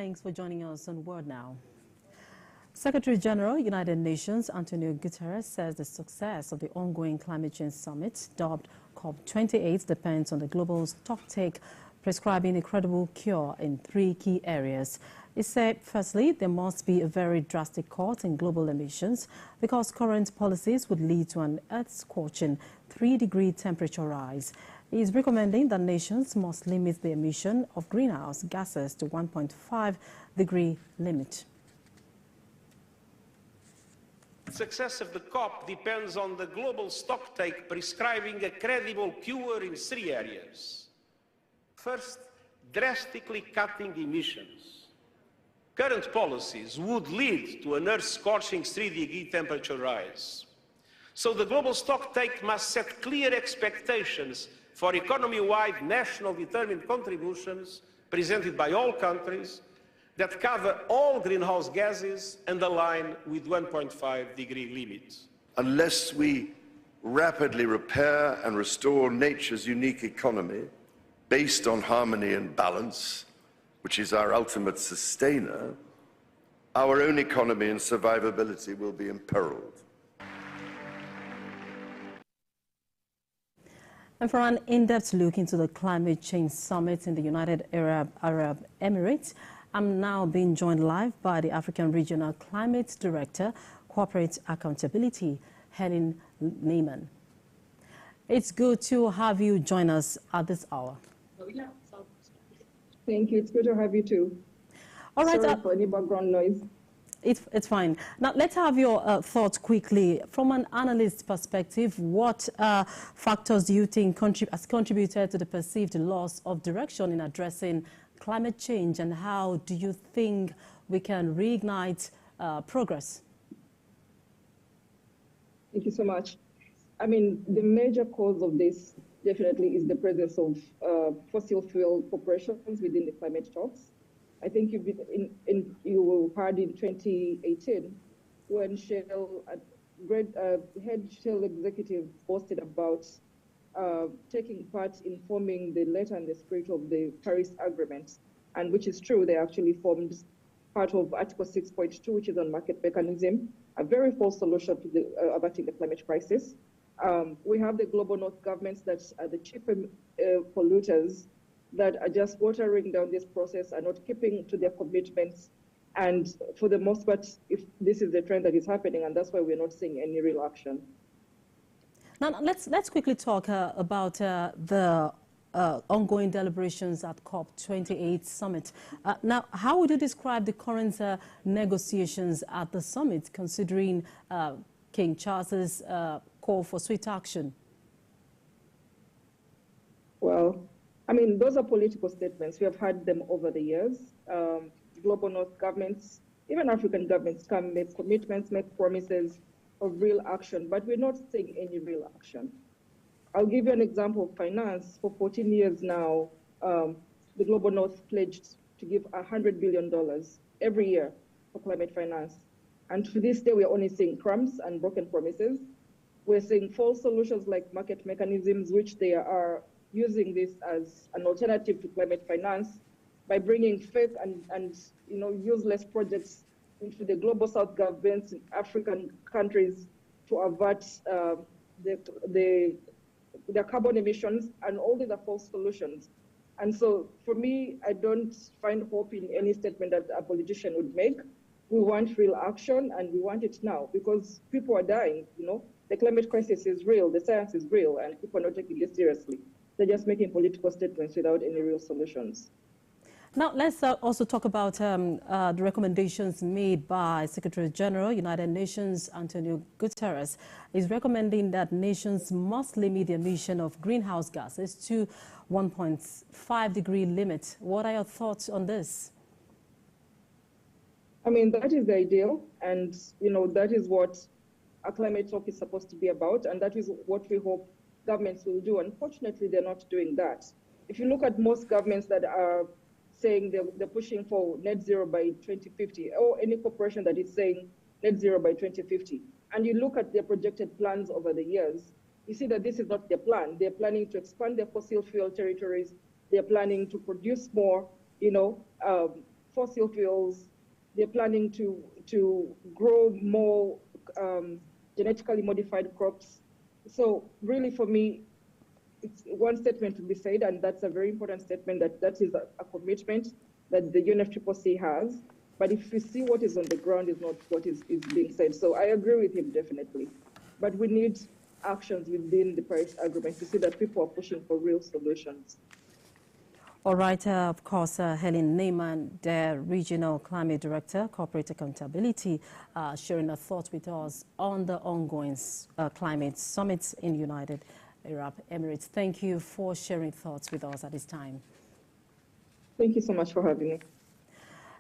Thanks for joining us on World Now. Secretary General, United Nations, Antonio Guterres, says the success of the ongoing climate change summit, dubbed COP28, depends on the global stocktake prescribing a credible cure in 3 key areas. He said, firstly, there must be a very drastic cut in global emissions because current policies would lead to an earth-scorching 3-degree temperature rise. He is recommending that nations must limit the emission of greenhouse gases to 1.5-degree limit. The success of the COP depends on the global stocktake prescribing a credible cure in 3 areas. First, drastically cutting emissions. Current policies would lead to an earth-scorching 3-degree temperature rise. So the global stocktake must set clear expectations for economy-wide national determined contributions presented by all countries that cover all greenhouse gases and align with 1.5-degree limits. Unless we rapidly repair and restore nature's unique economy based on harmony and balance, which is our ultimate sustainer, our own economy and survivability will be imperiled. And for an in-depth look into the climate change summit in the United Arab Emirates, I'm now being joined live by the African Regional Climate Director, Corporate Accountability, Helen Neyman. It's good to have you join us at this hour. Thank you. It's good to have you too. All right. Sorry for any background noise. It's fine. Now, let's have your thoughts quickly. From an analyst perspective, what factors do you think has contributed to the perceived loss of direction in addressing climate change, and how do you think we can reignite progress? Thank you so much. I mean, the major cause of this definitely is the presence of fossil fuel corporations within the climate talks. I think you heard in 2018 when Shell, head Shell executive posted about taking part in forming the letter and the spirit of the Paris Agreement, and which is true, they actually formed part of Article 6.2, which is on market mechanism, a very false solution to the averting the climate crisis. We have the global north governments that are the chief polluters that are just watering down this process, are not keeping to their commitments. And for the most part, if this is the trend that is happening, and that's why we're not seeing any real action. Now, let's quickly talk about the ongoing deliberations at COP28 Summit. Now, how would you describe the current negotiations at the summit, considering King Charles's call for swift action? Well, I mean, those are political statements. We have had them over the years. Global North governments, even African governments, can make commitments, make promises of real action, but we're not seeing any real action. I'll give you an example of finance. For 14 years now, the Global North pledged to give $100 billion every year for climate finance. And to this day, we're only seeing crumbs and broken promises. We're seeing false solutions like market mechanisms, which they are using this as an alternative to climate finance by bringing fake and useless projects into the global south governments in African countries to avert their carbon emissions, and all these are false solutions. And so for me, I don't find hope in any statement that a politician would make. We want real action, and we want it now, because people are dying. The climate crisis is real, the science is real, and people are not taking this seriously. They're just making political statements without any real solutions. Now, let's also talk about the recommendations made by Secretary General, United Nations, Antonio Guterres. He's recommending that nations must limit the emission of greenhouse gases to 1.5-degree limit. What are your thoughts on this? I mean, that is the ideal, and that is what a climate talk is supposed to be about, and that is what we hope governments will do. Unfortunately, they're not doing that. If you look at most governments that are saying they're pushing for net zero by 2050, or any corporation that is saying net zero by 2050, and you look at their projected plans over the years, you see that this is not their plan. They're planning to expand their fossil fuel territories. They're planning to produce more, fossil fuels. They're planning to grow more genetically modified crops. So really, for me, it's one statement to be said, and that's a very important statement, that is a commitment that the UNFCCC has. But if we see what is on the ground is not what is being said. So I agree with him, definitely. But we need actions within the Paris Agreement to see that people are pushing for real solutions. All right, of course, Helen Neyman, the Regional Climate Director, Corporate Accountability, sharing her thoughts with us on the ongoing climate summits in United Arab Emirates. Thank you for sharing thoughts with us at this time. Thank you so much for having me.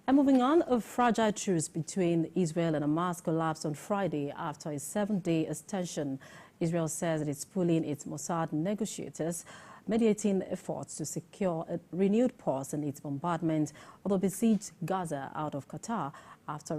And moving on, a fragile truce between Israel and Hamas collapsed on Friday after a 7-day extension. Israel says that it's pulling its Mossad negotiators, mediating efforts to secure a renewed pause in its bombardment of the besieged Gaza out of Qatar after